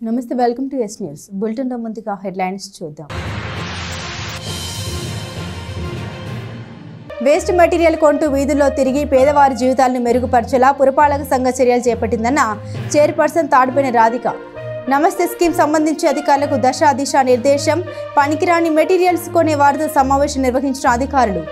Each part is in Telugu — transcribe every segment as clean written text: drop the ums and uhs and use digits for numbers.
నమస్తే, welcome to yes news bulletin. ముందుగా హెడ్లైన్స్ చూద్దాం. వేస్ట్ మెటీరియల్ కొంటూ వీధుల్లో తిరిగి పేదవారి జీవితాలను మెరుగుపరిచేలా పురపాలక సంఘ చర్యలు చేపట్టిందన్న చైర్పర్సన్ తాడిపోయిన రాధిక. నమస్తే స్కీమ్ సంబంధించి అధికారులకు దిశా నిర్దేశం. పనికిరాని మెటీరియల్స్ కొనే వారితో సమావేశం నిర్వహించిన అధికారులు.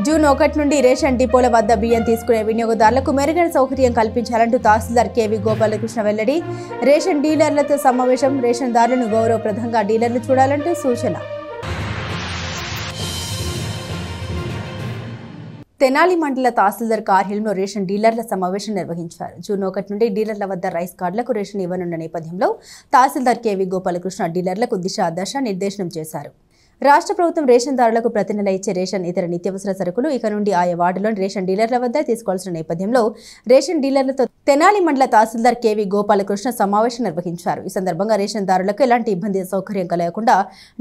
జూన్ 1 నుండి రేషన్ డిపోల వద్ద బియ్యం తీసుకునే వినియోగదారులకు మెరుగైన సౌకర్యం కల్పించాలంటూ తహసీల్దార్ కేవీ గోపాలకృష్ణ వెల్లడి. రేషన్ డీలర్లతో సమావేశం. రేషన్దారులను గౌరవప్రదంగా డీలర్లు చూడాలంటూ సూచన. తెనాలి మండల తహసీల్దార్ కార్యాలయంలో రేషన్ డీలర్ల సమావేశం నిర్వహించారు. జూన్ 1 నుండి డీలర్ల వద్ద రైస్ కార్డులకు రేషన్ ఇవ్వనున్న నేపథ్యంలో తహసీల్దార్ కేవీ గోపాలకృష్ణ డీలర్లకు దిశా నిర్దేశనం చేశారు. రాష్ట్ర ప్రభుత్వం రేషన్దారులకు ప్రతి నెల ఇచ్చే రేషన్ ఇతర నిత్యావసర సరుకులు ఇక నుండి ఆయా వార్డులోని రేషన్ డీలర్ల వద్ద తీసుకోవాల్సిన నేపథ్యంలో రేషన్ డీలర్లతో తెనాలి మండల తహసీల్దార్ కేవీ గోపాలకృష్ణ సమావేశం నిర్వహించారు. ఈ సందర్భంగా రేషన్దారులకు ఎలాంటి ఇబ్బంది సౌకర్యం కలగకుండా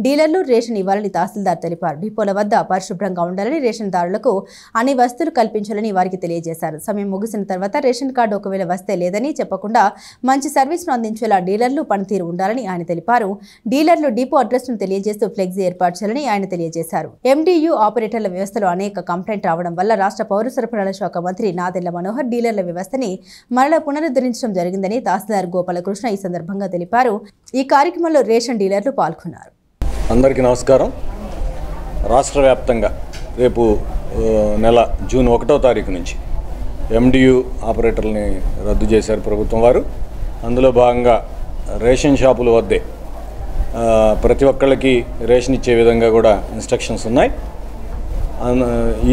డీలర్లు రేషన్ ఇవ్వాలని తహసీల్దార్ తెలిపారు. డిపోల వద్ద పరిశుభ్రంగా ఉండాలని, రేషన్దారులకు అన్ని వస్తువులు కల్పించాలని వారికి తెలియజేశారు. సమయం ముగిసిన తర్వాత రేషన్ కార్డు ఒకవేళ వస్తే లేదని చెప్పకుండా మంచి సర్వీస్ను అందించేలా డీలర్లు పనితీరు ఉండాలని ఆయన తెలిపారు. డీలర్లు డిపో అడ్రస్ను తెలియజేస్తూ ఫ్లెక్సీ ఏర్పాటు చేయాలని ఆయన తెలియజేశారు. ఎండియు ఆపరేటర్ల వ్యవస్థలో అనేక కంప్లైంట్ రావడం వల్ల రాష్ట్ర పౌర సరఫరాల శాఖ మంత్రి నాదెళ్ల మనోహర్ డీలర్ల వ్యవస్థని మరలా పునరుద్ధరించడం జరిగిందని తహసీల్దార్ గోపాలకృష్ణ ఈ సందర్భంగా తెలిపారు. ఈ కార్యక్రమంలో రేషన్ డీలర్లు పాల్గొన్నారు. అందరికీ నమస్కారం. రాష్ట్ర వ్యాప్తంగా రేపు నెల జూన్ 1వ తారీఖు నుంచి ఎండియు ఆపరేటర్లని రద్దు చేశారు ప్రభుత్వం వారు. అందులో భాగంగా రేషన్ షాపుల వద్దే ప్రతి ఒక్కళ్ళకి రేషన్ ఇచ్చే విధంగా కూడా ఇన్స్ట్రక్షన్స్ ఉన్నాయి.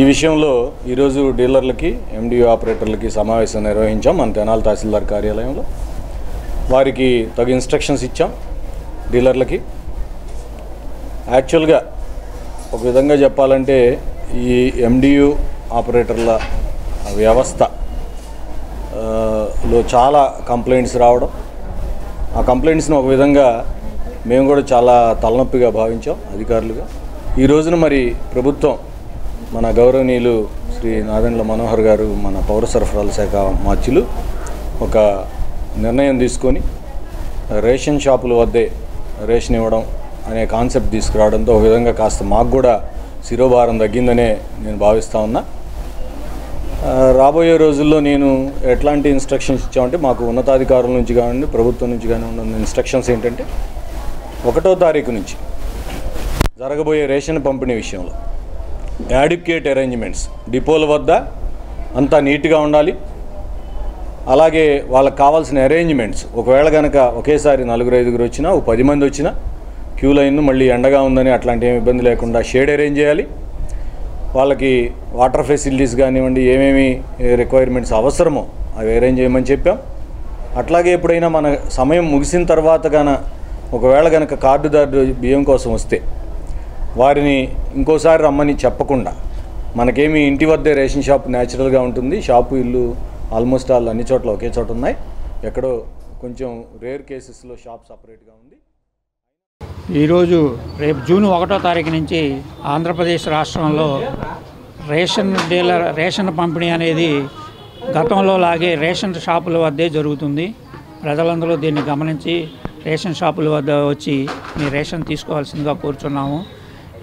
ఈ విషయంలో ఈరోజు డీలర్లకి ఎండియు ఆపరేటర్లకి సమావేశం నిర్వహించాం మన తెనాలి తహసీల్దార్ కార్యాలయంలో. వారికి తగు ఇన్స్ట్రక్షన్స్ ఇచ్చాం డీలర్లకి. యాక్చువల్గా ఒక విధంగా చెప్పాలంటే ఈ ఎండియు ఆపరేటర్ల వ్యవస్థలో చాలా కంప్లైంట్స్ రావడం, ఆ కంప్లైంట్స్ని ఒక విధంగా మేము కూడా చాలా తలనొప్పిగా భావించాం అధికారులుగా. ఈ రోజున మరి ప్రభుత్వం మన గౌరవనీయులు శ్రీ నాదెండ్ల మనోహర్ గారు, మన పౌర సరఫరాల శాఖ మార్చులు ఒక నిర్ణయం తీసుకొని రేషన్ షాపుల వద్దే రేషన్ ఇవ్వడం అనే కాన్సెప్ట్ తీసుకురావడంతో ఒక విధంగా కాస్త మాకు కూడా శిరోభారం తగ్గిందనే నేను భావిస్తూ ఉన్నా. రాబోయే రోజుల్లో నేను ఎట్లాంటి ఇన్స్ట్రక్షన్స్ ఇచ్చామంటే, మాకు ఉన్నతాధికారుల నుంచి కానివ్వండి ప్రభుత్వం నుంచి కానివ్వండి ఉన్న ఇన్స్ట్రక్షన్స్ ఏంటంటే 1వ తారీఖు నుంచి జరగబోయే రేషన్ పంపిణీ విషయంలో యాడిక్వేట్ అరేంజ్మెంట్స్ డిపోల వద్ద అంతా నీట్గా ఉండాలి. అలాగే వాళ్ళకి కావాల్సిన అరేంజ్మెంట్స్ ఒకవేళ కనుక ఒకేసారి 4-5 వచ్చినా 10 మంది వచ్చినా క్యూ లైన్ మళ్ళీ ఎండగా ఉందని అట్లాంటి ఏమి ఇబ్బంది లేకుండా షేడ్ అరేంజ్ చేయాలి. వాళ్ళకి వాటర్ ఫెసిలిటీస్ కానివ్వండి ఏమేమి రిక్వైర్మెంట్స్ అవసరమో అవి అరేంజ్ చేయమని చెప్పాం. అట్లాగే ఎప్పుడైనా మన సమయం ముగిసిన తర్వాత ఒకవేళ కనుక కార్డుదారు బియ్యం కోసం వస్తే వారిని ఇంకోసారి రమ్మని చెప్పకుండా, మనకేమి ఇంటి వద్దే రేషన్ షాప్ న్యాచురల్గా ఉంటుంది. షాపు ఇల్లు ఆల్మోస్ట్ ఆల్ అన్ని చోట్ల ఒకే చోట ఉన్నాయి. ఎక్కడో కొంచెం రేర్ కేసెస్లో షాప్ సపరేట్గా ఉంది. ఈరోజు రేపు జూన్ 1వ తారీఖు నుంచి ఆంధ్రప్రదేశ్ రాష్ట్రంలో రేషన్ పంపిణీ అనేది గతంలో లాగే రేషన్ షాపుల వద్దే జరుగుతుంది. ప్రజలందరూ దీన్ని గమనించి రేషన్ షాపుల వద్ద వచ్చి మీ రేషన్ తీసుకోవాల్సిందిగా కోరుచున్నాము.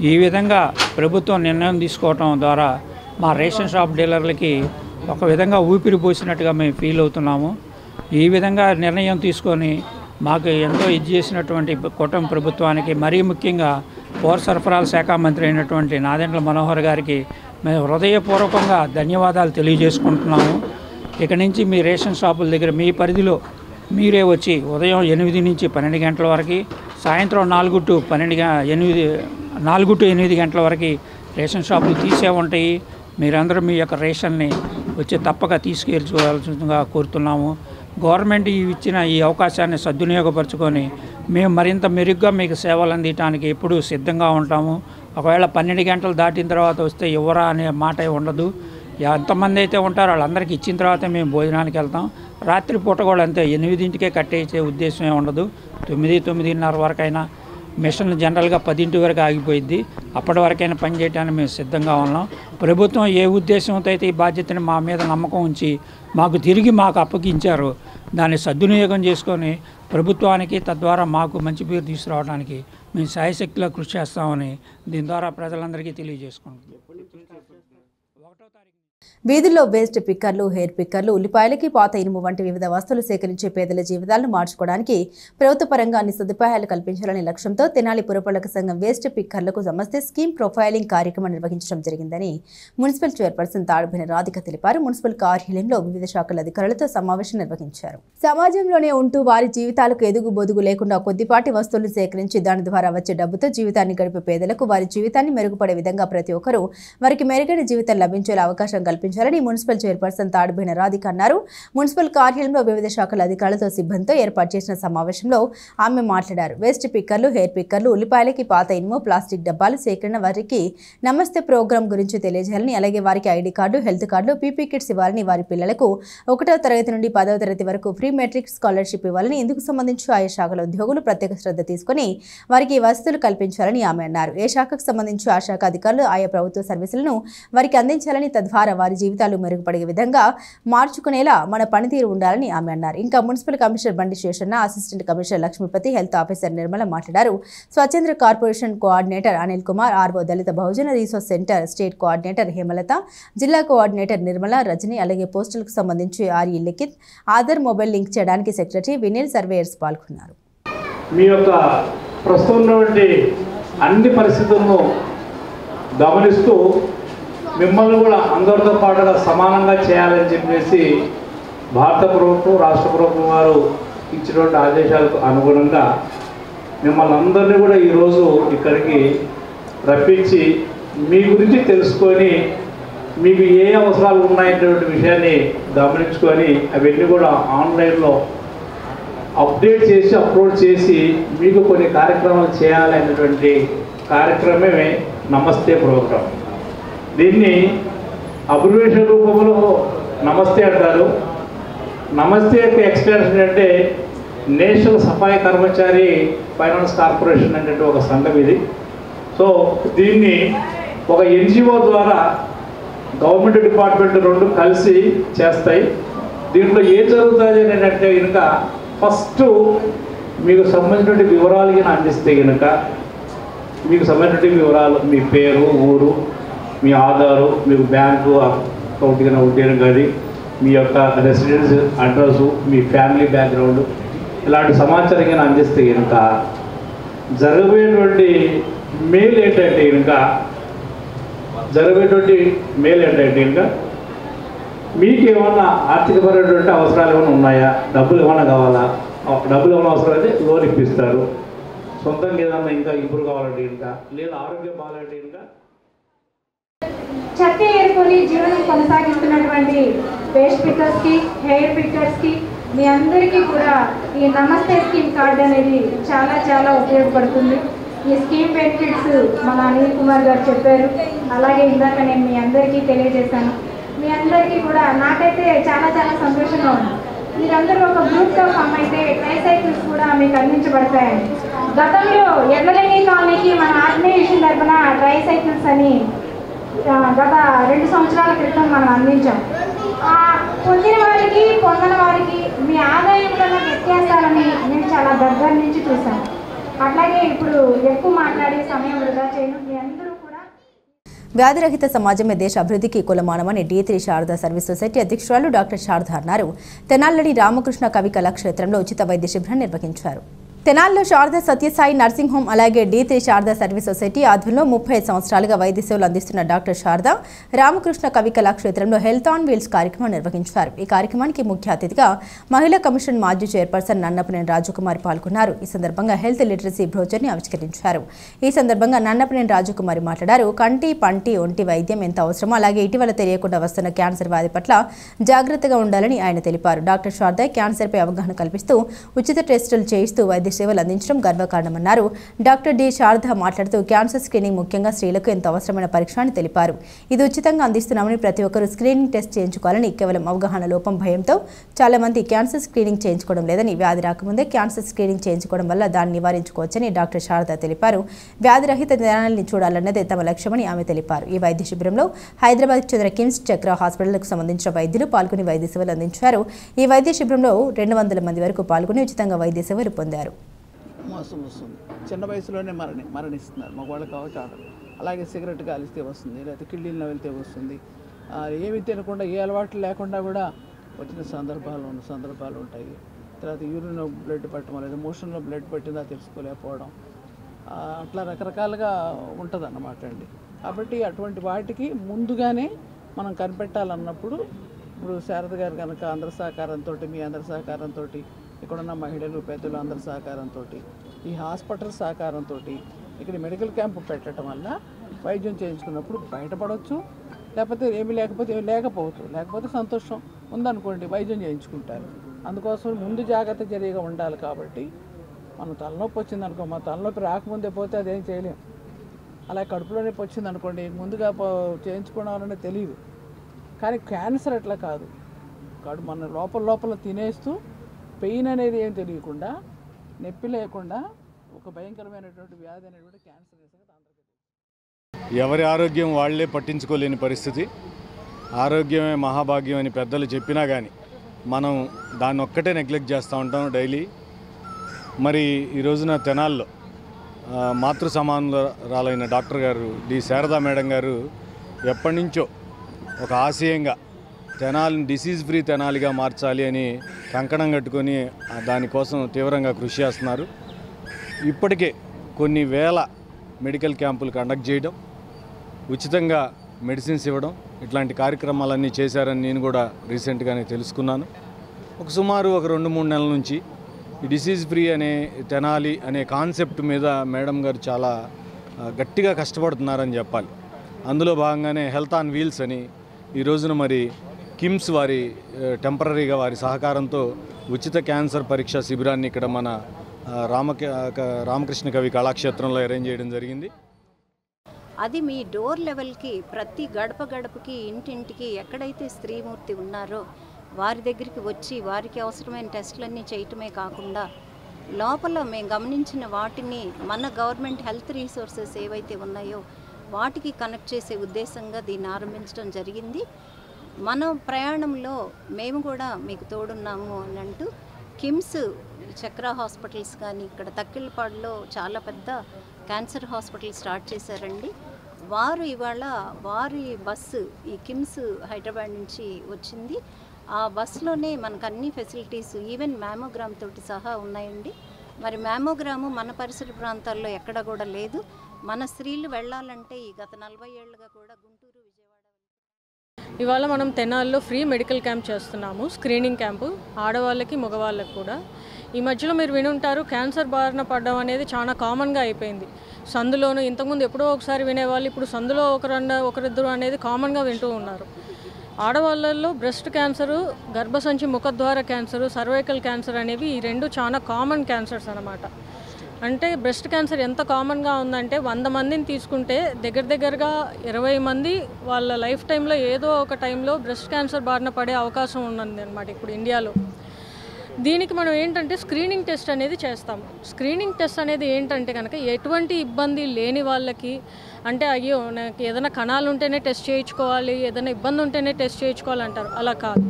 ఈ విధంగా ప్రభుత్వం నిర్ణయం తీసుకోవటం ద్వారా మా రేషన్ షాప్ డీలర్లకి ఒక విధంగా ఊపిరి పోసినట్టుగా మేము ఫీల్ అవుతున్నాము. ఈ విధంగా నిర్ణయం తీసుకొని మాకు ఎంతో ఇది చేసినటువంటి కూటమి ప్రభుత్వానికి, మరీ ముఖ్యంగా పౌర సరఫరాల శాఖ మంత్రి అయినటువంటి నాదెండ్ల మనోహర్ గారికి మేము హృదయపూర్వకంగా ధన్యవాదాలు తెలియజేసుకుంటున్నాము. ఇక నుంచి మీ రేషన్ షాపుల దగ్గర మీ పరిధిలో మీరే వచ్చి ఉదయం 8 నుంచి 12 గంటల వరకు, సాయంత్రం 4 to 8 గంటల వరకు రేషన్ షాపులు తీసే ఉంటాయి. మీరందరూ మీ యొక్క రేషన్ని వచ్చి తప్పక తీసుకెళ్ళాల్సిందిగా కోరుతున్నాము. గవర్నమెంట్ ఇచ్చిన ఈ అవకాశాన్ని సద్వినియోగపరచుకొని మేము మరింత మెరుగ్గా మీకు సేవలు అందించడానికి ఎప్పుడూ సిద్ధంగా ఉంటాము. ఒకవేళ 12 గంటలు దాటిన తర్వాత వస్తే ఎవరా అనే మాట ఉండదు. ఎంతమంది అయితే ఉంటారో వాళ్ళందరికీ ఇచ్చిన తర్వాత మేము భోజనానికి వెళ్తాం. రాత్రి పూట కూడా అంతే 8కే కట్టేసే ఉద్దేశమే ఉండదు. 9-9:30 వరకైనా మిషన్ జనరల్గా 10 వరకు ఆగిపోయింది. అప్పటి వరకైనా పనిచేయడానికి మేము సిద్ధంగా ఉన్నాం. ప్రభుత్వం ఏ ఉద్దేశంతో అయితే ఈ బాధ్యతని మా మీద నమ్మకం ఉంచి మాకు అప్పగించారో దాన్ని సద్వినియోగం చేసుకొని ప్రభుత్వానికి తద్వారా మాకు మంచి పేరు తీసుకురావడానికి మేము శాయశక్తిలో కృషి చేస్తామని దీని ద్వారా ప్రజలందరికీ తెలియజేసుకుంటున్నాం. వీధుల్లో వేస్ట్ పిక్కర్లు, హెయిర్ పిక్కర్లు, ఉల్లిపాయలకి పాత ఇనుము వంటి వివిధ వస్తువులు సేకరించే పేదల జీవితాలను మార్చుకోవడానికి ప్రభుత్వ పరంగా అన్ని సదుపాయాలు కల్పించాలనే లక్ష్యంతో తెనాలి పురపాలక సంఘం వేస్ట్ పిక్కర్లకు సంస్థ స్కీమ్ ప్రొఫైలింగ్ కార్యక్రమం నిర్వహించడం జరిగిందని మున్సిపల్ చైర్పర్సన్ తాడుబిన రాధిక తెలిపారు. మున్సిపల్ కార్యాలయంలో వివిధ శాఖల అధికారులతో సమావేశం నిర్వహించారు. సమాజంలోనే ఉంటూ వారి జీవితాలకు ఎదుగు బొదుగు లేకుండా కొద్దిపాటి వస్తువులను సేకరించి దాని ద్వారా వచ్చే డబ్బుతో జీవితాన్ని గడిపే పేదలకు వారి జీవితాన్ని మెరుగుపడే విధంగా ప్రతి ఒక్కరూ వారికి మెరుగైన జీవితం లభించేలా అవకాశం కల్పించాలని మున్సిపల్ చైర్పర్సన్ తాడుబిన రాధిక అన్నారు. మున్సిపల్ కార్యాలయంలో వివిధ శాఖల అధికారులతో సిబ్బందితో ఏర్పాటు చేసిన సమావేశంలో ఆమె మాట్లాడారు. వేస్ట్ పిక్కర్లు, హెయిర్ పిక్కర్లు, ఉల్లిపాయలకి పాత ఇనుము, ప్లాస్టిక్ డబ్బాలు సేకరణ వారికి నమస్తే ప్రోగ్రాం గురించి తెలియజేయాలని, అలాగే వారికి ఐడి కార్డు, హెల్త్ కార్డులు, పీపీ కిట్స్ ఇవ్వాలని, వారి పిల్లలకు 1వ తరగతి నుండి 10వ తరగతి వరకు ఫ్రీ మెట్రిక్ స్కాలర్షిప్ ఇవ్వాలని, ఇందుకు సంబంధించి ఆయా శాఖల ఉద్యోగులు ప్రత్యేక శ్రద్ధ తీసుకుని వారికి వసతులు కల్పించాలని ఆమె అన్నారు. ఏ శాఖకు సంబంధించి ఆ శాఖ అధికారులు ఆయా ప్రభుత్వ సర్వీసులను వారికి అందించాలని, తద్వారా వారి జీవితాలు మెరుగుపడే విధంగా మార్చుకునేలా మన పనితీరు ఉండాలని ఆమె అన్నారు. ఇంకా municipal commissioner Bandi Seshanna, assistant commissioner Lakshmipathi, health officer Nirmala మాట్లాడారు. స్వచ్ఛంద్ర corporation coordinator Anil Kumar, RO Dalit Bahujan resource centre state coordinator Hemalatha, జిల్లా కోఆర్డినేటర్ నిర్మల, రజని, అలాగే పోస్టల్కు సంబంధించి RE Likhit, Aadhaar mobile link చేయడానికి సెక్రటరీ వినిల్ సర్వేయర్స్ పాల్గొన్నారు. మీ యొక్క ప్రస్తుతం అన్ని పరిస్థితులను గమనిస్తూ మిమ్మల్ని కూడా అందరితో పాటుగా సమానంగా చేయాలని చెప్పేసి భారత ప్రభుత్వం, రాష్ట్ర ప్రభుత్వం వారు ఇచ్చినటువంటి ఆదేశాలకు అనుగుణంగా మిమ్మల్ని అందరినీ కూడా ఈరోజు ఇక్కడికి రప్పించి మీ గురించి తెలుసుకొని మీకు ఏ అవసరాలు ఉన్నాయనేటువంటి విషయాన్ని గమనించుకొని అవన్నీ కూడా ఆన్లైన్లో అప్డేట్ చేసి అప్లోడ్ చేసి మీకు కొన్ని కార్యక్రమాలు చేయాలనేటువంటి కార్యక్రమమే నమస్తే ప్రోగ్రాం. దీన్ని అబ్రివేషన్ రూపంలో నమస్తే అంటారు. నమస్తే యొక్క ఎక్స్టెన్షన్ అంటే నేషనల్ సఫాయి కర్మచారి ఫైనాన్స్ కార్పొరేషన్ అనేటువంటి ఒక సంఘం ఇది. సో దీన్ని ఒక ఎన్జిఓ ద్వారా గవర్నమెంట్ డిపార్ట్మెంట్ 2 కలిసి చేస్తాయి. దీంట్లో ఏం జరుగుతుంది అని అంటే కనుక ఫస్ట్ మీకు సంబంధించిన వివరాలు అందిస్తే కనుక మీకు సంబంధించిన వివరాలు, మీ పేరు, ఊరు, మీ ఆధారు, మీకు బ్యాంకు అకౌంట్ కానీ ఉంటే కానీ మీ యొక్క రెసిడెన్స్ అడ్రస్సు, మీ ఫ్యామిలీ బ్యాక్గ్రౌండ్ ఇలాంటి సమాచారం కానీ అందిస్తే కనుక జరగబోయేటువంటి మెయిల్ ఏంటంటే కనుక మీకు ఏమన్నా ఆర్థికపరమైనటువంటి అవసరాలు ఏమైనా ఉన్నాయా, డబ్బులు ఏమైనా కావాలా, డబ్బులు ఏమైనా అవసరం అయితే లోన్ ఇప్పిస్తారు. సొంతంగా ఏదన్నా ఇంకా ఇంప్రూవ్ కావాలంటే ఇంకా, లేదా ఆరోగ్యం బాగాలంటే ఇంకా చెత్త ఏరుకొని జీవనం కొనసాగిస్తున్నటువంటి వేస్ట్ పిక్కర్స్కి, హెయిర్ పిక్కర్స్కి మీ అందరికీ కూడా ఈ నమస్తే స్కీమ్ కార్డు అనేది చాలా చాలా ఉపయోగపడుతుంది. ఈ స్కీమ్ బెనిఫిట్స్ మన అనిల్ కుమార్ గారు చెప్పారు. అలాగే ఇందాక నేను మీ అందరికీ తెలియజేశాను. మీ అందరికీ కూడా నాకైతే చాలా చాలా సంతోషంగా ఉంది. మీరందరూ ఒక గ్రూప్గా ఫామ్ అయితే ట్రైసైకిల్స్ కూడా మీకు అందించబడతాయండి. గతంలో ఎడ్లరెంగి కాలనీకి మన ఆర్గనైజేషన్ తరఫున ట్రైసైకిల్స్ అని గత 2 సంవత్సరాల క్రితం మనం అందించాం. పొందిన వారికి, పొందని వారికి మీ ఆదాయంలో వ్యత్యాసాలని నేను చాలా దగ్గర నుంచి చూశాను. అట్లాగే ఇప్పుడు ఎక్కువ మాట్లాడే సమయం వృధా చేయను. మీ అందరూ కూడా వ్యాధిరహిత సమాజమే దేశ అభివృద్ధికి కులమానమని D3 శారదా సర్వీస్ సొసైటీ అధ్యక్షురాలు డాక్టర్ శారద అన్నారు. తెనాలిలోని రామకృష్ణ కవి కళాక్షేత్రంలో ఉచిత వైద్య శిబిరం నిర్వహించారు. తెనాలిలో శారదా సత్యసాయి నర్సింగ్ హోమ్ అలాగే D3 శారదా సర్వీస్ సొసైటీ ఆధ్వర్యంలో 35 సంవత్సరాలుగా వైద్య సేవలు అందిస్తున్న డాక్టర్ శారద రామకృష్ణ కవి కళాక్షేత్రంలో హెల్త్ ఆన్ వీల్స్ కార్యక్రమం నిర్వహించారు. ఈ కార్యక్రమానికి ముఖ్య అతిథిగా మహిళా కమిషన్ మాజీ చైర్పర్సన్ నన్నపనేని రాజకుమారి పాల్గొన్నారు. ఈ సందర్భంగా హెల్త్ లిటరసీ బ్రోచర్ని ఆవిష్కరించారు. ఈ సందర్భంగా నన్నపనేని రాజకుమారి మాట్లాడారు. కంటి, పంటి, ఒంటి వైద్యం ఎంత అవసరమో అలాగే ఇటీవల తెలియకుండా వస్తున్న క్యాన్సర్ వ్యాధి పట్ల జాగ్రత్తగా ఉండాలని ఆయన తెలిపారు. డాక్టర్ శారద క్యాన్సర్పై అవగాహన కల్పిస్తూ ఉచిత టెస్టులు చేయిస్తూ వైద్య వైద్య సేవలు అందించడం గర్వకారణమన్నారు. డాక్టర్ డి శారద మాట్లాడుతూ క్యాన్సర్ స్క్రీనింగ్ ముఖ్యంగా స్త్రీలకు ఎంతో అవసరమైన పరీక్ష అని తెలిపారు. ఇది ఉచితంగా అందిస్తున్నామని ప్రతి ఒక్కరూ స్క్రీనింగ్ టెస్ట్ చేయించుకోవాలని, కేవలం అవగాహన లోపం భయంతో చాలా మంది క్యాన్సర్ స్క్రీనింగ్ చేయించుకోవడం లేదని, వ్యాధి రాకముందే క్యాన్సర్ స్క్రీనింగ్ చేయించుకోవడం వల్ల దాన్ని నివారించుకోవచ్చని డాక్టర్ శారద తెలిపారు. వ్యాధి రహిత జనాల్ని చూడాలన్నదే తమ లక్ష్యమని ఆమె తెలిపారు. ఈ వైద్య శిబిరంలో హైదరాబాద్కు చెందిన కిమ్స్ చక్ర హాస్పిటల్కు సంబంధించిన వైద్యులు పాల్గొని వైద్య సేవలు అందించారు. ఈ వైద్య శిబిరంలో 200 మంది వరకు పాల్గొని ఉచితంగా వైద్య సేవలు పొందారు. మోసం వస్తుంది, చిన్న వయసులోనే మరణిస్తున్నారు, మగవాళ్ళు కావచ్చు ఆడవాళ్ళు. అలాగే సిగరెట్ కాలిస్తే వస్తుంది, లేకపోతే కిళ్ళీల్లో వెళ్తే వస్తుంది. ఏమి తినకుండా ఏ అలవాట్లు లేకుండా కూడా వచ్చిన సందర్భాలు ఉంటాయి. తర్వాత యూరిన్ బ్లడ్ పట్టడం, లేదా మోషన్లో బ్లడ్ పట్టిందా తెలుసుకోలేకపోవడం, అట్లా రకరకాలుగా ఉంటుంది అన్నమాట అండి. కాబట్టి అటువంటి వాటికి ముందుగానే మనం కనిపెట్టాలన్నప్పుడు ఇప్పుడు శారద గారు కనుక అందరి సహకారంతో, మీ అందరి సహకారంతో, ఇక్కడున్న మహిళలు పెద్దలు అందరి సహకారంతో, ఈ హాస్పిటల్ సహకారంతో ఇక్కడ మెడికల్ క్యాంపు పెట్టడం వల్ల వైద్యం చేయించుకున్నప్పుడు బయటపడవచ్చు. లేకపోతే ఏమీ లేకపోతే సంతోషం ఉందనుకోండి వైద్యం చేయించుకుంటారు. అందుకోసం ముందు జాగ్రత్త చర్యగా ఉండాలి. కాబట్టి మనం తలనొప్పి వచ్చిందనుకో, మా తలనొప్పి రాకముందే పోతే అదేం చేయలేం. అలా కడుపులో నొప్పి వచ్చిందనుకోండి, ముందుగా చేయించుకోవడం వల్లనే తెలియదు. కానీ క్యాన్సర్ అట్లా కాదు, మన లోపల తినేస్తూ పెయిన్ అనేది ఏం తెలియకుండా, నొప్పి లేకుండా ఒక భయంకరమైనటువంటి వ్యాధి అనేటువంటి క్యాన్సర్. ఎవరి ఆరోగ్యం వాళ్లే పట్టించుకోలేని పరిస్థితి. ఆరోగ్యమే మహాభాగ్యం అని పెద్దలు చెప్పినా కానీ మనం దాన్ని ఒక్కటే నెగ్లెక్ట్ చేస్తూ ఉంటాం డైలీ. మరి ఈ రోజున తెనాల్లో మాతృ సమానురాలైన డాక్టర్ గారు డి శారదా మేడం గారు ఎప్పటి నుంచో ఒక ఆశయంగా తెనాలిని డిసీజ్ ఫ్రీ తెనాలిగా మార్చాలి అని కంకణం కట్టుకొని దానికోసం తీవ్రంగా కృషి చేస్తున్నారు. ఇప్పటికే కొన్ని వేల మెడికల్ క్యాంపులు కండక్ట్ చేయడం, ఉచితంగా మెడిసిన్స్ ఇవ్వడం, ఇట్లాంటి కార్యక్రమాలన్నీ చేశారని నేను కూడా రీసెంట్గానే తెలుసుకున్నాను. సుమారు 2-3 నెలల నుంచి ఈ డిసీజ్ ఫ్రీ అనే తెనాలి అనే కాన్సెప్ట్ మీద మేడం గారు చాలా గట్టిగా కష్టపడుతున్నారని చెప్పాలి. అందులో భాగంగానే హెల్త్ ఆన్ వీల్స్ అని ఈ రోజున మరి కిమ్స్ వారి టెంపరీగా వారి సహకారంతో ఉచిత క్యాన్సర్ పరీక్ష శిబిరాన్ని ఇక్కడ మన రామకృష్ణ కవి కళాక్షేత్రంలో అరేంజ్ చేయడం జరిగింది. అది మీ డోర్ లెవెల్కి, ప్రతి గడపకి, ఇంటింటికి ఎక్కడైతే స్త్రీమూర్తి ఉన్నారో వారి దగ్గరికి వచ్చి వారికి అవసరమైన టెస్టులన్నీ చేయటమే కాకుండా లోపల మేము గమనించిన వాటిని మన గవర్నమెంట్ హెల్త్ రీసోర్సెస్ ఏవైతే ఉన్నాయో వాటికి కనెక్ట్ చేసే ఉద్దేశంగా దీన్ని ఆరంభించడం జరిగింది. మన ప్రయాణంలో మేము కూడా మీకు తోడున్నాము అని అంటూ కిమ్స్ చక్ర హాస్పిటల్స్ కానీ, ఇక్కడ తక్కిళ్ళపాడులో చాలా పెద్ద క్యాన్సర్ హాస్పిటల్ స్టార్ట్ చేశారండి. వారు ఇవాళ వారి బస్సు ఈ కిమ్స్ హైదరాబాద్ నుంచి వచ్చింది. ఆ బస్సులోనే మనకు అన్ని ఫెసిలిటీస్, ఈవెన్ మ్యామోగ్రామ్ తోటి సహా ఉన్నాయండి. మరి మ్యామోగ్రాము మన పరిసర ప్రాంతాల్లో ఎక్కడ కూడా లేదు. మన స్త్రీలు వెళ్ళాలంటే ఈ గత 40 ఏళ్ళుగా కూడా గుంటూరు, విజయవాడ. ఇవాళ మనం తెనాల్లో ఫ్రీ మెడికల్ క్యాంప్ చేస్తున్నాము, స్క్రీనింగ్ క్యాంపు, ఆడవాళ్ళకి మగవాళ్ళకి కూడా. ఈ మధ్యలో మీరు వినుంటారు, క్యాన్సర్ బారిన పడడం అనేది చాలా కామన్గా అయిపోయింది. సందులోనూ ఇంతకుముందు ఎప్పుడో ఒకసారి వినేవాళ్ళు, ఇప్పుడు సందులో ఒకరిద్దరు అనేది కామన్గా వింటూ ఉన్నారు. ఆడవాళ్ళల్లో బ్రెస్ట్ క్యాన్సరు, గర్భసంచి ముఖద్వార క్యాన్సరు, సర్వైకల్ క్యాన్సర్ అనేవి ఈ 2 చాలా కామన్ క్యాన్సర్స్ అన్నమాట. అంటే బ్రెస్ట్ క్యాన్సర్ ఎంత కామన్గా ఉందంటే 100 మందిని తీసుకుంటే దగ్గరగా 20 మంది వాళ్ళ లైఫ్ టైంలో ఏదో ఒక టైంలో బ్రెస్ట్ క్యాన్సర్ బారిన పడే అవకాశం ఉన్నది అనమాట ఇప్పుడు ఇండియాలో. దీనికి మనం ఏంటంటే స్క్రీనింగ్ టెస్ట్ అనేది చేస్తాం. స్క్రీనింగ్ టెస్ట్ అనేది ఏంటంటే కనుక ఎటువంటి ఇబ్బంది లేని వాళ్ళకి, అంటే అయ్యో నాకు ఏదైనా కణాలు ఉంటేనే టెస్ట్ చేయించుకోవాలి, ఏదైనా ఇబ్బంది ఉంటేనే టెస్ట్ చేయించుకోవాలి అంటారు. అలా కాదు,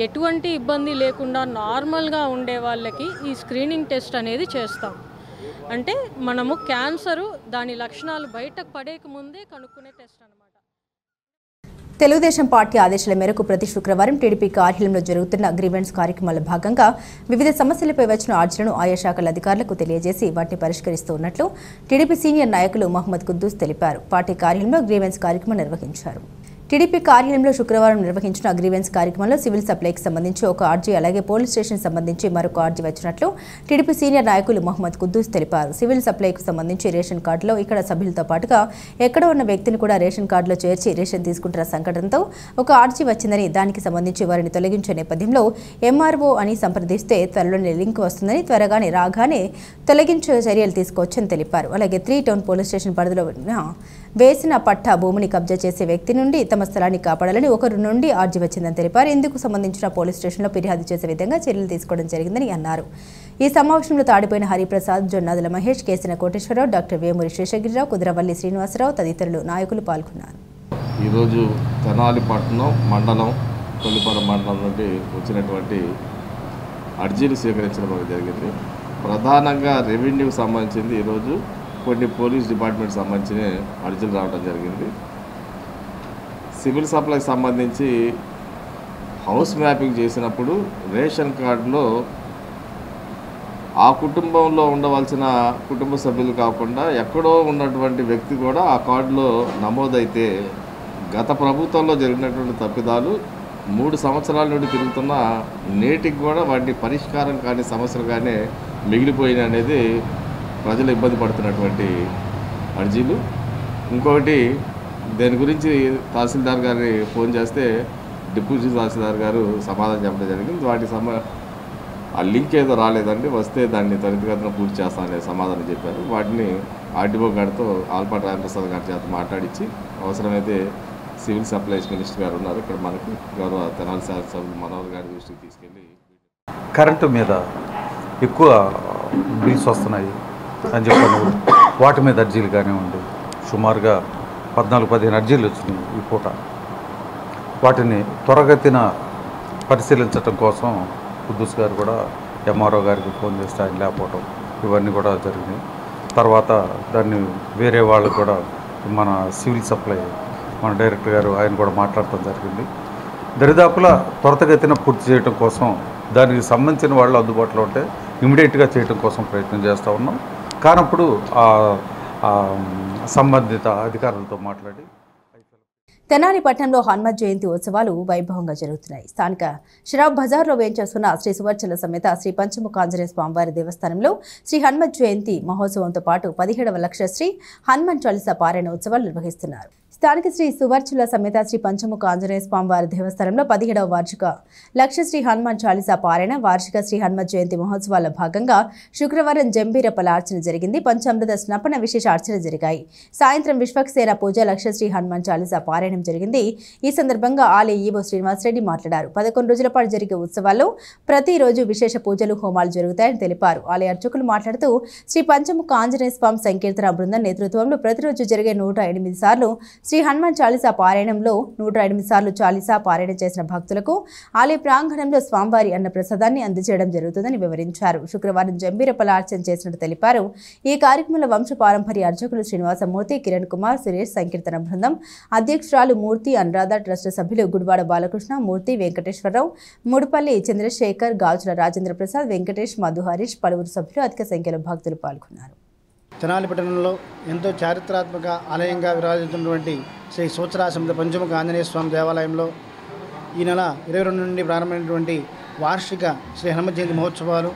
ఎటువంటి ఇబ్బంది లేకుండా నార్మల్గా ఉండే వాళ్ళకి ఈ స్క్రీనింగ్ టెస్ట్ అనేది చేస్తాం. అంటే మనము క్యాన్సరు దాని లక్షణాలు బయటకు పడేక ముందే కనుక్కునే టెస్ట్ అనమాట. తెలుగుదేశం పార్టీ ఆదేశాల మేరకు ప్రతి శుక్రవారం టీడీపీ కార్యాలయంలో జరుగుతున్న గ్రీవెన్స్ కార్యక్రమాల భాగంగా వివిధ సమస్యలపై వచ్చిన ఆర్జీలను ఆయా శాఖల అధికారులకు తెలియజేసి వాటిని పరిష్కరిస్తూ ఉన్నట్లు టీడీపీ సీనియర్ నాయకులు మహమ్మద్ కుద్దూస్ తెలిపారు. పార్టీ కార్యాలయంలో గ్రీవెన్స్ కార్యక్రమం నిర్వహించారు. టీడీపీ కార్యాలయంలో శుక్రవారం నిర్వహించిన గ్రీవెన్స్ కార్యక్రమంలో సివిల్ సప్లైకి సంబంధించి ఒక ఆర్జీ అలాగే పోలీస్ స్టేషన్ సంబంధించి మరొక ఆర్జీ వచ్చినట్లు టీడీపీ సీనియర్ నాయకులు మహమ్మద్ కుద్దూస్ తెలిపారు. సివిల్ సప్లైకి సంబంధించి రేషన్ కార్డులో ఇక్కడ సభ్యులతో పాటుగా ఎక్కడో ఉన్న వ్యక్తిని కూడా రేషన్ కార్డులో చేర్చి రేషన్ తీసుకుంటున్న సంఘటనతో ఒక ఆర్జీ వచ్చిందని, దానికి సంబంధించి వారిని తొలగించే నేపథ్యంలో ఎంఆర్ఓ అని సంప్రదిస్తే త్వరలోనే లింక్ వస్తుందని, త్వరగానే రాగానే తొలగించే చర్యలు తీసుకోవచ్చని తెలిపారు. అలాగే 3 టౌన్ పోలీస్ స్టేషన్ పరిధిలో వేసిన పట్టా భూమిని కబ్జా చేసే వ్యక్తి నుండి తమ స్థలాన్ని కాపాడాలని ఒకరి నుండి ఆర్జీ వచ్చిందని తెలిపారు. ఇందుకు సంబంధించిన పోలీస్ స్టేషన్లో ఫిర్యాదు చేసే విధంగా చర్యలు తీసుకోవడం జరిగిందని అన్నారు. ఈ సమావేశంలో తాడిపోయిన హరిప్రసాద్, జొన్నాదుల మహేష్, కేసిన కోటేశ్వరరావు, డాక్టర్ వేమూరి శేషగిరిరావు, కుదరవల్లి శ్రీనివాసరావు తదితరులు నాయకులు పాల్గొన్నారు. ఈరోజు తెనాలి పట్టణం మండలం కొల్లిపురం మండలం నుండి వచ్చినటువంటి అర్జీలు స్వీకరించడం జరిగింది. ప్రధానంగా రెవెన్యూకి సంబంధించింది ఈరోజు కొన్ని పోలీస్ డిపార్ట్మెంట్ సంబంధించిన అర్జీలు రావడం జరిగింది. సివిల్ సప్లైకి సంబంధించి హౌస్ మ్యాపింగ్ చేసినప్పుడు రేషన్ కార్డులో ఆ కుటుంబంలో ఉండవలసిన కుటుంబ సభ్యులు కాకుండా ఎక్కడో ఉన్నటువంటి వ్యక్తి కూడా ఆ కార్డులో నమోదైతే గత ప్రభుత్వంలో జరిగినటువంటి తప్పిదాలు 3 సంవత్సరాల నుండి తిరుగుతున్న నేటికి కూడా వాటి పరిష్కారం కానీ సమస్యలు కానీ మిగిలిపోయినాయి అనేది ప్రజలు ఇబ్బంది పడుతున్నటువంటి అర్జీలు. ఇంకొకటి దీని గురించి తహసీల్దార్ గారిని ఫోన్ చేస్తే డిప్యూటీ తహసీల్దార్ గారు సమాధానం చెప్పడం జరిగింది. వాటి ఆ లింక్ ఏదో రాలేదండి, వస్తే దాన్ని త్వరితగతిన పూర్తి చేస్తాననే సమాధానం చెప్పారు. వాటిని ఆర్డీఓ గారితో ఆల్పాటి రామప్రసాద్ గారి చేత మాట్లాడించి అవసరమైతే సివిల్ సప్లైస్ మినిస్టర్ గారు ఉన్నారు ఇక్కడ మనకి, గౌరవ తెనాలి శాసనసభ్యులు మనోహర్ గారి దృష్టికి తీసుకెళ్ళి కరెంటు మీద ఎక్కువ బిల్స్ వస్తున్నాయి అని చెప్పాను. వాటి మీద అర్జీలు కానివ్వండి, సుమారుగా 14-15 అర్జీలు వచ్చినాయి ఈ పూట. వాటిని త్వరగతిన పరిశీలించడం కోసం కుద్దూస్ గారు కూడా ఎంఆర్ఓ గారికి ఫోన్ చేస్తే ఆయన లేకపోవటం ఇవన్నీ కూడా జరిగినాయి. తర్వాత దాన్ని వేరే వాళ్ళకు కూడా మన సివిల్ సప్లై మన డైరెక్టర్ గారు ఆయన కూడా మాట్లాడటం జరిగింది. దరిదాపులా త్వరితగతిన పూర్తి చేయడం కోసం దానికి సంబంధించిన వాళ్ళు అందుబాటులో ఉంటే ఇమీడియట్గా చేయడం కోసం ప్రయత్నం చేస్తూ ఉన్నాం. కానప్పుడు సంబంధిత అధికారులతో మాట్లాడి తెనాలి పట్టణంలో హనుమత్ జయంతి ఉత్సవాలు వైభవంగా జరుగుతున్నాయి. స్థానిక షరాబ్ బజార్లో వేంచేస్తున్న శ్రీ సువర్చల సమేత శ్రీ పంచముఖ ఆంజనేయ స్వామివారి దేవస్థానంలో శ్రీ హనుమత్ జయంతి మహోత్సవంతో పాటు 17వ లక్ష శ్రీ హనుమాన్ చాలీసా పారాయణ ఉత్సవాలు నిర్వహిస్తున్నారు. స్థానిక శ్రీ సువర్చుల సమేత శ్రీ పంచముఖ ఆంజనేయ స్వామివారి దేవస్థానంలో 17వ వార్షిక లక్ష శ్రీ హనుమాన్ చాలీసా పారాయణ వార్షిక శ్రీ హనుమత్ జయంతి మహోత్సవాల భాగంగా శుక్రవారం జంబీరపల అర్చన జరిగింది. పంచామృత స్నపన విశేష అర్చన జరిగాయి. సాయంత్రం విశ్వక్సేన పూజ లక్ష శ్రీ హనుమాన్ చాలీసా పారాయణం జరిగింది. ఈ సందర్భంగా ఆలయ ఈవో శ్రీనివాసరెడ్డి మాట్లాడారు. 11 రోజుల పాటు జరిగే ఉత్సవాల్లో ప్రతిరోజు విశేష పూజలు, హోమాలు జరుగుతాయని తెలిపారు. ఆలయ అర్చకులు మాట్లాడుతూ శ్రీ పంచముఖ ఆంజనేయ స్వామి సంకీర్తన బృందం నేతృత్వంలో ప్రతిరోజు జరిగే 108 సార్లు శ్రీ హనుమాన్ చాలీసా పారాయణంలో 108 సార్లు చాలీసా పారాయణ చేసిన భక్తులకు ఆలయ ప్రాంగణంలో స్వామివారి అన్న ప్రసాదాన్ని అందజేయడం జరుగుతుందని వివరించారు. శుక్రవారం జంబీరపల అర్చన చేసినట్టు తెలిపారు. ఈ కార్యక్రమంలో వంశ పారంపర్య అర్చకులు శ్రీనివాసమూర్తి, కిరణ్ కుమార్, సురేష్, సంకీర్తన బృందం అధ్యక్షురాలు మూర్తి, అనురాధ, ట్రస్ట్ సభ్యులు గుడివాడ బాలకృష్ణ, మూర్తి, వెంకటేశ్వరరావు, ముడుపల్లి చంద్రశేఖర్, గాల్చుల రాజేంద్ర ప్రసాద్, వెంకటేష్, మధు, హరీష్, పలువురు సభ్యులు అధిక సంఖ్యలో భక్తులు పాల్గొన్నారు. తెనాలి పట్టణంలో ఎంతో చారిత్రాత్మక ఆలయంగా విరాజిస్తున్నటువంటి శ్రీ సూచరా సమేత పంచముఖ ఆంజనేయ స్వామి దేవాలయంలో ఈ నెల 22 నుండి ప్రారంభమైనటువంటి వార్షిక శ్రీ హనుమత్ జయంతి మహోత్సవాలు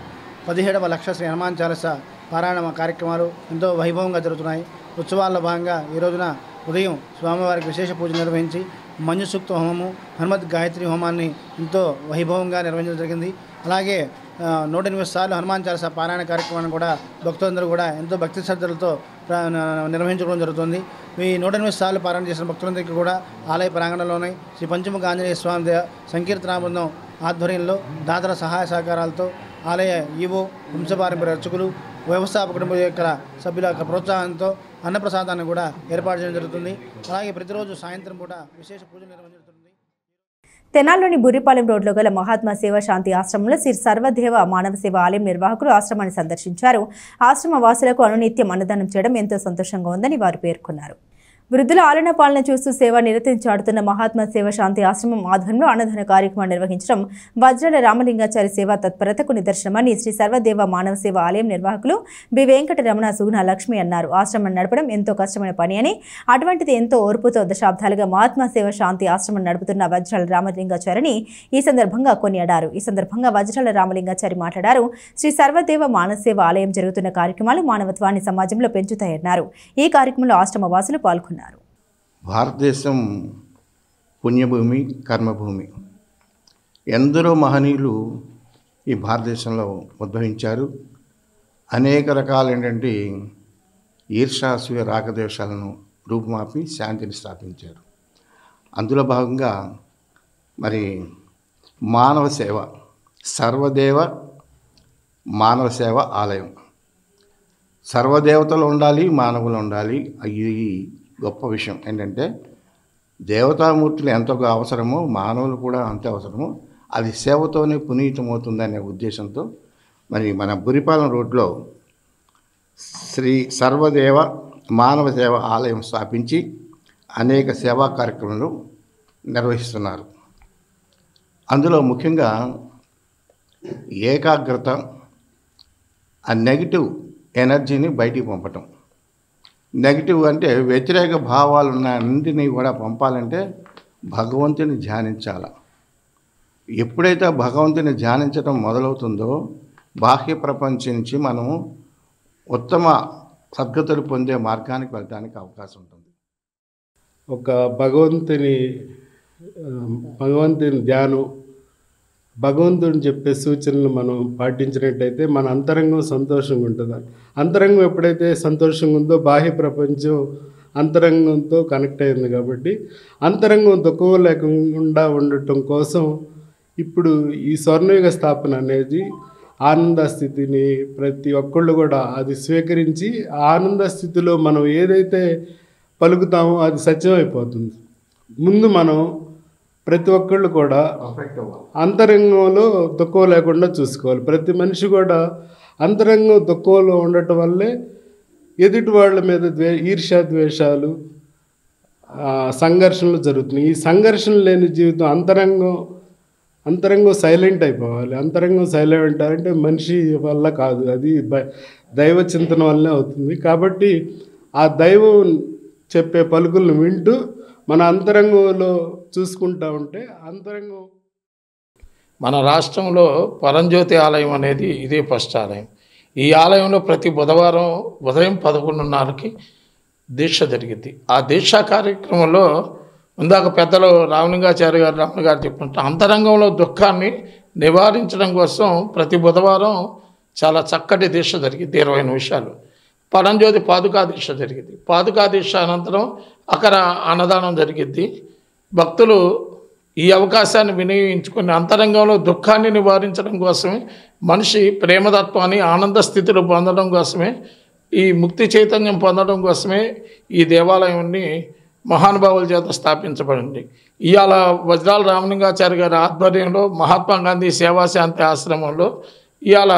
17వ లక్ష శ్రీ హనుమాన్ చాలీసా పారాయణ కార్యక్రమాలు ఎంతో వైభవంగా జరుగుతున్నాయి. ఉత్సవాల్లో భాగంగా ఈ రోజున ఉదయం స్వామివారికి విశేష పూజ నిర్వహించి మంజు సూక్త హోమము, హనుమత్ గాయత్రి హోమాన్ని ఎంతో వైభవంగా నిర్వహించడం జరిగింది. అలాగే 108 సార్లు హనుమాన్ చాలీసా పారాయణ కార్యక్రమాన్ని కూడా భక్తులందరూ కూడా ఎంతో భక్తి శ్రద్ధలతో నిర్వహించుకోవడం జరుగుతుంది. ఈ 108 సార్లు పారాయణ చేసిన భక్తులందరికీ కూడా ఆలయ ప్రాంగణంలోనే శ్రీ పంచముఖ ఆంజనేయ స్వామి సంకీర్తనా బృందం ఆధ్వర్యంలో దాతల సహాయ సహకారాలతో ఆలయ ఈవో, వంశపారంపర్య అర్చకులు, వ్యవస్థాపకుడు యొక్క సభ్యుల యొక్క ప్రోత్సాహంతో అన్నప్రసాదాన్ని కూడా ఏర్పాటు చేయడం జరుగుతుంది. అలాగే ప్రతిరోజు సాయంత్రం పూట విశేష పూజలు నిర్వహించబడుతుంది. తెనాల్లోని బుర్రిపాలెం రోడ్లో గల మహాత్మా సేవా శాంతి ఆశ్రమంలో శ్రీ సర్వదేవ మానవ సేవ ఆలయం నిర్వాహకులు ఆశ్రమాన్ని సందర్శించారు. ఆశ్రమ వాసులకు అనునిత్యం అన్నదానం చేయడం ఎంతో సంతోషంగా ఉందని వారు పేర్కొన్నారు. వృద్ధుల ఆలన పాలన చూస్తూ సేవ నిరతం చాటుతున్న మహాత్మా సేవ శాంతి ఆశ్రమం ఆధ్వర్యంలో అన్నదాన కార్యక్రమం నిర్వహించడం వజ్రాల రామలింగాచారి సేవా తత్పరతకు నిదర్శనమని శ్రీ సర్వదేవ మానవ సేవ ఆలయం నిర్వాహకులు బి వెంకటరమణ సుగుణ లక్ష్మి అన్నారు. ఆశ్రమం నడపడం ఎంతో కష్టమైన పని అని, అటువంటిది ఎంతో ఓర్పుతో దశాబ్దాలుగా మహాత్మా సేవ శాంతి ఆశ్రమం నడుపుతున్న వజ్రాల రామలింగాచారిని ఈ సందర్భంగా కొనియాడారు. ఈ సందర్భంగా వజ్రాల రామలింగాచారి మాట్లాడారు. శ్రీ సర్వదేవ మానవ సేవ ఆలయం జరుగుతున్న కార్యక్రమాలు మానవత్వాన్ని సమాజంలో పెంచుతాయన్నారు. ఈ కార్యక్రమంలో ఆశ్రమ వాసులు పాల్గొన్నారు. భారతదేశం పుణ్యభూమి, కర్మభూమి. ఎందరో మహనీయులు ఈ భారతదేశంలో ఉద్భవించారు. అనేక రకాల ఏంటంటే ఈర్ష్యాసూయ రాగద్వేషాలను రూపుమాపి శాంతిని స్థాపించారు. అందులో భాగంగా మరి మానవ సేవ, సర్వదేవ మానవ సేవ ఆలయం. సర్వదేవతలు ఉండాలి, మానవులు ఉండాలి. ఇది గొప్ప విషయం. ఏంటంటే దేవతామూర్తులు ఎంత అవసరమో మానవులు కూడా అంతే అవసరమో, అది సేవతోనే పునీతమవుతుందనే ఉద్దేశంతో మరి మన బురిపాలెం రోడ్లో శ్రీ సర్వదేవ మానవ సేవ ఆలయం స్థాపించి అనేక సేవా కార్యక్రమాలు నిర్వహిస్తున్నారు. అందులో ముఖ్యంగా ఏకాగ్రత, ఆ నెగిటివ్ ఎనర్జీని బయటికి పంపటం. నెగిటివ్ అంటే వ్యతిరేక భావాలు ఉన్న అన్నింటినీ కూడా పంపాలంటే భగవంతుని ధ్యానించాలి. ఎప్పుడైతే భగవంతుని ధ్యానించడం మొదలవుతుందో బాహ్య ప్రపంచం నుంచి మనం ఉత్తమ సద్గతులు పొందే మార్గానికి వెళ్ళడానికి అవకాశం ఉంటుంది. ఒక భగవంతుని ధ్యానం, భగవంతుని చెప్పే సూచనలు మనం పాటించినట్టయితే మన అంతరంగం సంతోషంగా ఉంటుంది. అంతరంగం ఎప్పుడైతే సంతోషంగా ఉందో బాహ్య ప్రపంచం అంతరంగంతో కనెక్ట్ అయింది. కాబట్టి అంతరంగం దుఃఖం లేకుండా ఉండటం కోసం ఇప్పుడు ఈ స్వర్ణయుగ స్థాపన అనేది ఆనంద స్థితిని ప్రతి ఒక్కళ్ళు కూడా అది స్వీకరించి ఆనంద స్థితిలో మనం ఏదైతే పలుకుతామో అది సత్యమైపోతుంది. ముందు మనం ప్రతి ఒక్కళ్ళు కూడా అంతరంగంలో దుఃఖం లేకుండా చూసుకోవాలి. ప్రతి మనిషి కూడా అంతరంగం దుఃఖంలో ఉండటం వల్లే ఎదుటి వాళ్ళ మీద ఈర్ష్య ద్వేషాలు సంఘర్షణలు జరుగుతున్నాయి. ఈ సంఘర్షణ లేని జీవితం అంతరంగం సైలెంట్ అయిపోవాలి. అంతరంగం సైలెంట్ అంటే మనిషి వల్ల కాదు, అది దైవ చింతన వల్లనే అవుతుంది. కాబట్టి ఆ దైవం చెప్పే పలుకులను వింటూ మన అంతరంగంలో చూసుకుంటూ ఉంటే అంతరంగం. మన రాష్ట్రంలో పరంజ్యోతి ఆలయం అనేది ఇదే ఫస్ట్ ఆలయం. ఈ ఆలయంలో ప్రతి బుధవారం ఉదయం 11:30కి దీక్ష జరిగింది. ఆ దీక్షా కార్యక్రమంలో ఇందాక పెద్దలు రామలింగాచారి గారు రమణ గారు చెప్పినట్టు అంతరంగంలో దుఃఖాన్ని నివారించడం కోసం ప్రతి బుధవారం చాలా చక్కటి దీక్ష జరిగింది. 20 నిమిషాలు పరంజ్యోతి పాదుకా దీక్ష జరిగింది. పాదుకా దీక్ష అనంతరం అక్కడ అన్నదానం జరిగింది. భక్తులు ఈ అవకాశాన్ని వినియోగించుకుని అంతరంగంలో దుఃఖాన్ని నివారించడం కోసమే, మనిషి ప్రేమతత్వాన్ని ఆనంద స్థితిలో పొందడం కోసమే, ఈ ముక్తి చైతన్యం పొందడం కోసమే ఈ దేవాలయాన్ని మహానుభావుల చేత స్థాపించబడింది. ఇవాళ వజ్రాల రామలింగాచారి గారి ఆధ్వర్యంలో మహాత్మా గాంధీ సేవాశాంతి ఆశ్రమంలో ఇవాళ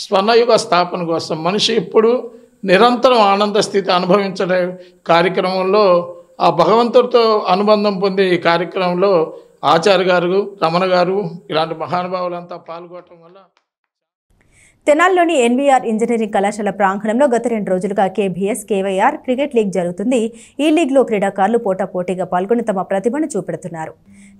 స్వర్ణయుగ స్థాపన కోసం మనిషి ఇప్పుడు నిరంతరం ఆనంద స్థితి అనుభవించే కార్యక్రమంలో ఆ భగవంతుడితో అనుబంధం పొందే ఈ కార్యక్రమంలో ఆచార్య గారు, రమణ గారు ఇలాంటి మహానుభావులంతా పాల్గొనడం వల్ల తెనాలిలోని ఎన్వీఆర్ ఇంజనీరింగ్ కళాశాల ప్రాంగణంలో గత 2 రోజులుగా కేబీఎస్ కేవైఆర్ క్రికెట్ లీగ్ జరుగుతుంది. ఈ లీగ్లో క్రీడాకారులు పోటాపోటీగా పాల్గొని తమ ప్రతిభను చూపెడుతున్నారు.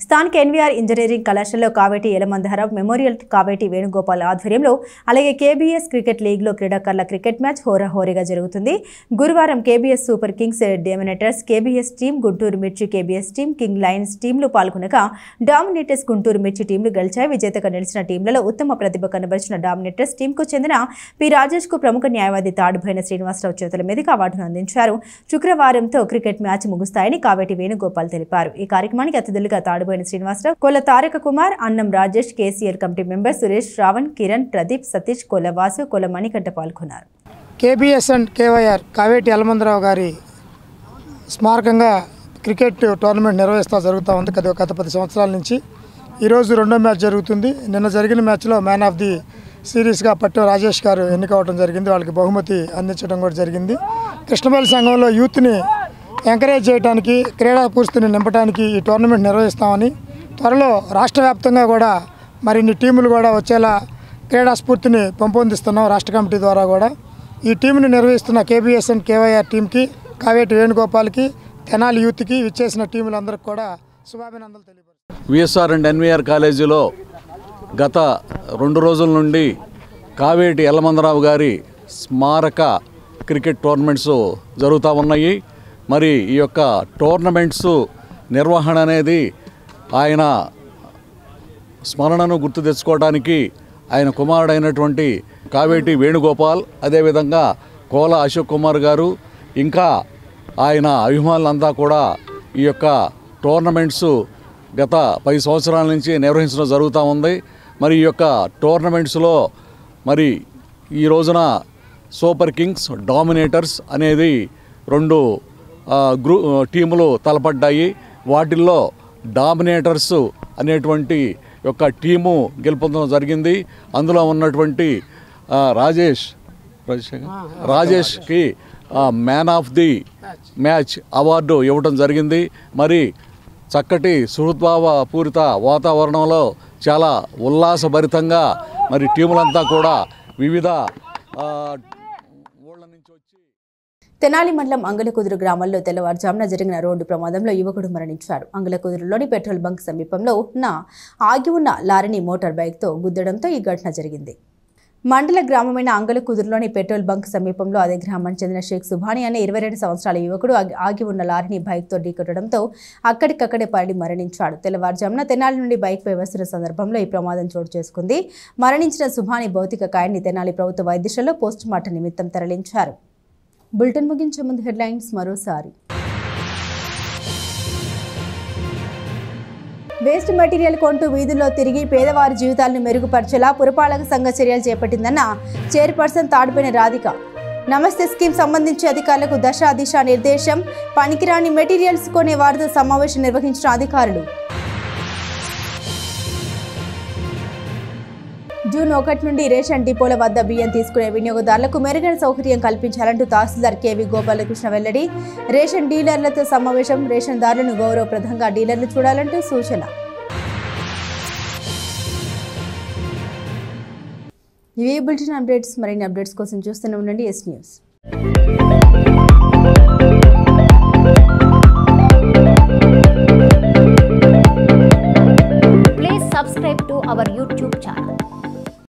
స్థానిక ఎన్వీఆర్ ఇంజనీరింగ్ కళాశాలలో కావేటి యలమందహరావు మెమోరియల్ కావేటి వేణుగోపాల్ ఆధ్వర్యంలో అలాగే కేబీఎస్ క్రికెట్ లీగ్లో క్రీడాకారుల క్రికెట్ మ్యాచ్ హోరాహోరీగా జరుగుతుంది. గురువారం KBs super Kings dominators KBs team, Guntur మిర్చి కేబీఎస్ టీం, కింగ్ లయన్స్ టీంలు పాల్గొనగా డామినేటర్స్ గుంటూరు మిర్చి టీంలు గెలిచాయి. విజేతగా నిలిచిన టీంలలో ఉత్తమ ప్రతిభ కనబరిచిన డామినేటర్స్ టీంకు చెందిన పి రాజేష్ కు ప్రముఖ న్యాయవాది తాడుబోయిన శ్రీనివాసరావు చేతుల మీదుగా అవార్డును అందించారు. శుక్రవారంతో క్రికెట్ మ్యాచ్ ముగుస్తాయని కావేటి వేణుగోపాల్ తెలిపారు. ఈ కార్యక్రమానికి అతిథులుగా తాడుబోయిన శ్రీనివాసరావు, కొల్ల తారక కుమార్, అన్నం రాజేష్, కేసీఆర్ కమిటీ మెంబర్ సురేష్, శ్రావణ్, కిరణ్, ప్రదీప్, సతీష్, కొల్ల వాసు, కొల్ల మణికంఠ పాల్గొన్నారు. కేబీఎస్ అండ్ కేవైఆర్ కావేటి యలమందరావు గారి స్మారకంగా క్రికెట్ టోర్నమెంట్ జరుగుతూ ఉంది గత 10 సంవత్సరాల నుంచి. ఈరోజు 2వ మ్యాచ్ జరుగుతుంది. నిన్న జరిగిన మ్యాచ్లో మ్యాన్ ఆఫ్ ది సిరీస్గా పట్టు రాజేష్ గారు ఎన్నికవడం జరిగింది. వాళ్ళకి బహుమతి అందించడం కూడా జరిగింది. కృష్ణపల్లి సంఘంలో యూత్ని ఎంకరేజ్ చేయడానికి, క్రీడా పూర్తిని నింపడానికి ఈ టోర్నమెంట్ నిర్వహిస్తామని, త్వరలో రాష్ట్ర వ్యాప్తంగా కూడా మరిన్ని టీములు కూడా వచ్చేలా క్రీడా స్ఫూర్తిని పెంపొందిస్తున్నాం రాష్ట్ర కమిటీ ద్వారా కూడా. ఈ టీంని నిర్వహిస్తున్న కేబిఎస్ అండ్ కేవైఆర్ టీంకి, కావేటి వేణుగోపాల్కి, తెనాలి యూత్కి, విచ్చేసిన టీములందరికీ కూడా శుభాభినందనలు తెలియపరుస్తున్నాను. విఎస్ఆర్ అండ్ ఎన్వీఆర్ కాలేజీలో గత 2 రోజుల నుండి కావేటి యల్లమందరావు గారి స్మారక క్రికెట్ టోర్నమెంట్స్ జరుగుతూ ఉన్నాయి. మరి ఈ యొక్క టోర్నమెంట్స్ నిర్వహణ అనేది ఆయన స్మరణను గుర్తు తెచ్చుకోవడానికి ఆయన కుమారుడైనటువంటి కావేటి వేణుగోపాల్, అదేవిధంగా కోల అశోక్ కుమార్ గారు, ఇంకా ఆయన అభిమానులంతా కూడా ఈ యొక్క టోర్నమెంట్స్ గత 10 సంవత్సరాల నుంచి నిర్వహించడం జరుగుతూ ఉంది. మరి ఈ యొక్క టోర్నమెంట్స్లో మరి ఈ రోజున సూపర్ కింగ్స్, డామినేటర్స్ అనేది 2 టీములు తలపడ్డాయి. వాటిల్లో డామినేటర్స్ అనేటువంటి యొక్క టీము గెలుపొందడం జరిగింది. అందులో ఉన్నటువంటి రాజేష్కి man of the match award ఇవ్వడం జరిగింది. మరి చక్కటి సుహృద్భావపూరిత వాతావరణంలో చాలా ఉల్లాసభరితంగా మరి టీములంతా కూడా వివిధ ఊళ్ళ నుంచి వచ్చి తెనాలి మండలం అంగలకుదురు గ్రామంలో తెల్లవారుజామున జరిగిన రోడ్డు ప్రమాదంలో యువకుడు మరణించారు. అంగలకుదురులోని పెట్రోల్ బంక్ సమీపంలో ఆగి ఉన్న లారీని మోటార్ బైక్తో గుద్దడంతో ఈ ఘటన జరిగింది. మండల గ్రామమైన అంగలకుదురులోని పెట్రోల్ బంక్ సమీపంలో అదే గ్రామానికి చెందిన షేక్ సుభాని అనే 22 సంవత్సరాల యువకుడు ఆగి ఉన్న లారీని బైక్తో ఢీకొట్టడంతో అక్కడికక్కడే పడి మరణించాడు. తెల్లవారుజామున తెనాలి నుండి బైక్పై వస్తున్న సందర్భంలో ఈ ప్రమాదం చోటు చేసుకుంది. మరణించిన సుభాని భౌతిక కాయాన్ని తెనాలి ప్రభుత్వ వైద్యశాలలో పోస్టుమార్టం నిమిత్తం తరలించారు. బులెటిన్ ముగించే ముందు హెడ్లైన్స్ మరోసారి. వేస్ట్ మెటీరియల్ కొంటూ వీధుల్లో తిరిగి పేదవారి జీవితాలను మెరుగుపరిచేలా పురపాలక సంఘ చర్యలు చేపట్టిందన్న చైర్పర్సన్ తాడిపోయిన రాధిక. నమస్తే స్కీమ్ సంబంధించి అధికారులకు దిశ నిర్దేశం. పనికిరాని మెటీరియల్స్ కొనే వారితో సమావేశం నిర్వహించిన అధికారులు. జూన్ 1 నుండి రేషన్ డిపోల వద్ద బియ్యం తీసుకునే వినియోగదారులకు మెరుగైన సౌకర్యం కల్పించాలంటూ తహసీల్దార్ కేవీ గోపాలకృష్ణ వెల్లడి. రేషన్ డీలర్లతో సమావేశం. రేషన్దారులను గౌరవప్రదంగా డీలర్లు చూడాలంటూ సూచన. ఇవే బులెటిన్ అప్డేట్స్. మరిన్ని అప్డేట్స్ కోసం చూస్తూనే ఉండండి ఎస్ న్యూస్.